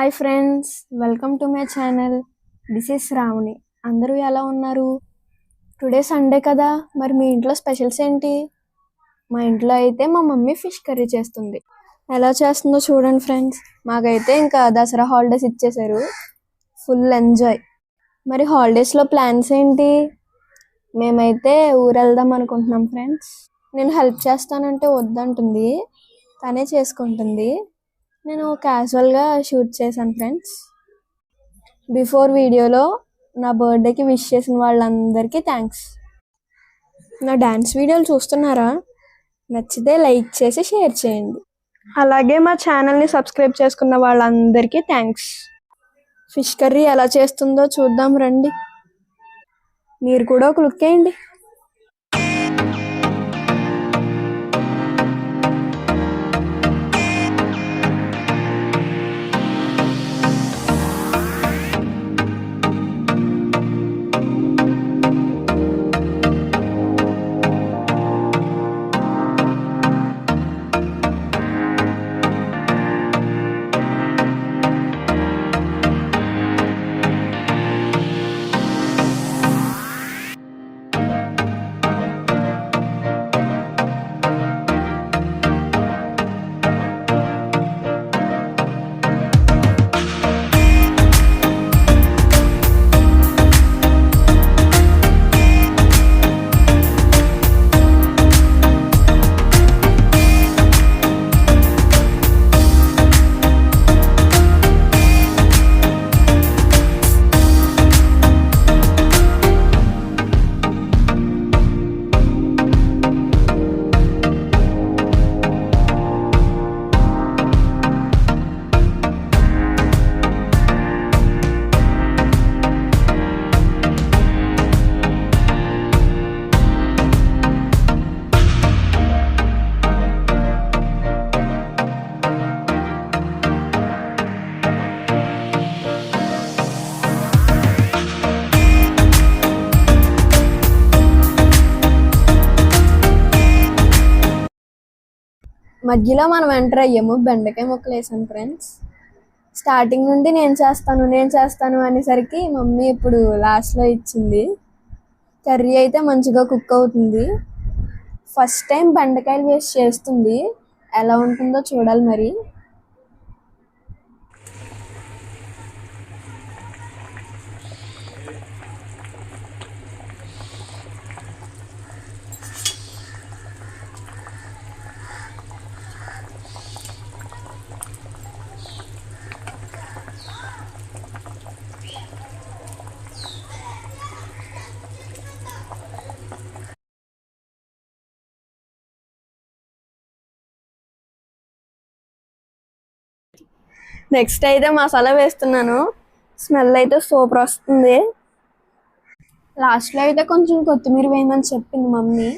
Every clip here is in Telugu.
Hi friends, welcome to my channel. This is Shravani. అందరూ ఎలా ఉన్నారు? టుడే సండే కదా, మరి మీ ఇంట్లో స్పెషల్స్ ఏంటి? మా ఇంట్లో అయితే మా మమ్మీ ఫిష్ కర్రీ చేస్తుంది. ఎలా చేస్తుందో చూడండి ఫ్రెండ్స్. మాకైతే ఇంకా దసరా హాలిడేస్ ఇచ్చేశారు, ఫుల్ ఎంజాయ్. మరి హాలిడేస్లో ప్లాన్స్ ఏంటి? మేమైతే ఊరు వెళ్దాం అనుకుంటున్నాం ఫ్రెండ్స్. నేను హెల్ప్ చేస్తానంటే వద్దంటుంది, తనే చేసుకుంటుంది. నేను క్యాజువల్గా షూట్ చేశాను ఫ్రెండ్స్. బిఫోర్ వీడియోలో నా బర్త్డేకి విష్ చేసిన వాళ్ళందరికీ థ్యాంక్స్. నా డ్యాన్స్ వీడియోలు చూస్తున్నారా? నచ్చితే లైక్ చేసి షేర్ చేయండి. అలాగే మా ఛానల్ని సబ్స్క్రైబ్ చేసుకున్న వాళ్ళందరికీ థ్యాంక్స్. ఫిష్ కర్రీ ఎలా చేస్తుందో చూద్దాం రండి. మీరు కూడా ఒక లుక్ వేయండి. మధ్యలో మనం ఎంటర్ అయ్యాము, బెండకాయ ముక్కలు వేసాను ఫ్రెండ్స్. స్టార్టింగ్ నుండి నేను చేస్తాను అనేసరికి మమ్మీ ఇప్పుడు లాస్ట్లో ఇచ్చింది. కర్రీ అయితే మంచిగా కుక్ అవుతుంది. ఫస్ట్ టైం బెండకాయలు వేసి చేస్తుంది, ఎలా ఉంటుందో చూడాలి మరి. నెక్స్ట్ అయితే మసాలా వేస్తున్నాను. స్మెల్ అయితే సూపర్ వస్తుంది. లాస్ట్లో అయితే కొంచెం కొత్తిమీర వేయమని చెప్పింది మమ్మీ,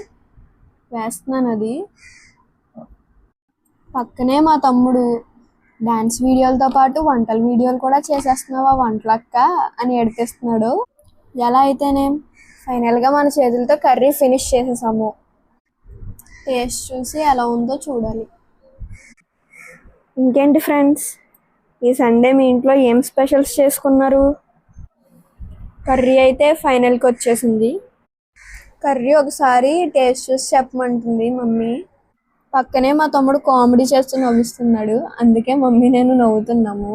వేస్తున్నాను అది. పక్కనే మా తమ్ముడు డాన్స్ వీడియోలతో పాటు వంటల వీడియోలు కూడా చేసేస్తున్నావా వంటలక్క అని ఏడిపిస్తున్నాడు. ఎలా అయితేనే ఫైనల్గా మన చేతులతో కర్రీ ఫినిష్ చేసేసాము. టేస్ట్ చూసి ఎలా ఉందో చూడాలి. ఇంకేంటి ఫ్రెండ్స్, ఈ సండే మీ ఇంట్లో ఏం స్పెషల్స్ చేసుకున్నారు? కర్రీ అయితే ఫైనల్కి వచ్చేసింది. కర్రీ ఒకసారి టేస్ట్ చూసి చెప్పమంటుంది మమ్మీ. పక్కనే మా తమ్ముడు కామెడీ చేస్తూ నవ్విస్తున్నాడు, అందుకే మమ్మీ నేను నవ్వుతున్నాము.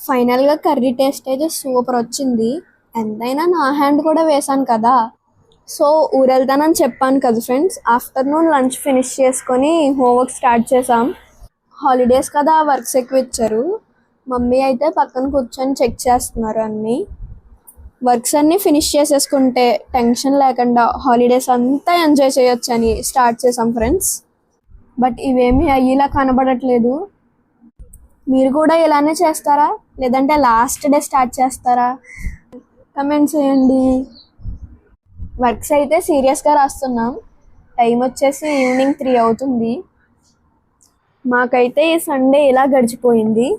ఫైనల్గా కర్రీ టేస్ట్ అయితే సూపర్ వచ్చింది. ఎంతైనా నా హ్యాండ్ కూడా వేసాను కదా. సో ఊరెళ్తానని చెప్పాను కదా ఫ్రెండ్స్. ఆఫ్టర్నూన్ లంచ్ ఫినిష్ చేసుకొని హోంవర్క్ స్టార్ట్ చేసాం. హాలిడేస్ కదా, వర్క్స్ ఎక్కువ ఇచ్చారు. మమ్మీ అయితే పక్కన కూర్చొని చెక్ చేస్తున్నారు అన్నీ. వర్క్స్ అన్నీ ఫినిష్ చేసేసుకుంటే టెన్షన్ లేకుండా హాలిడేస్ అంతా ఎంజాయ్ చేయొచ్చని స్టార్ట్ చేసాం ఫ్రెండ్స్. బట్ ఇవేమీ అయ్యేలా కనబడట్లేదు. మీరు కూడా ఇలానే చేస్తారా, లేదంటే లాస్ట్ డే స్టార్ట్ చేస్తారా? కమెంట్ చేయండి. వర్క్స్ అయితే సీరియస్గా రాస్తున్నాం. టైం వచ్చేసి ఈవినింగ్ 3 అవుతుంది. మాకైతే ఈ సండే ఇలా గడిచిపోయింది.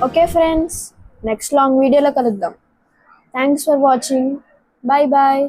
ఓకే ఫ్రెండ్స్, నెక్స్ట్ లాంగ్ వీడియోలో కలుద్దాం. Thanks for watching. Bye bye.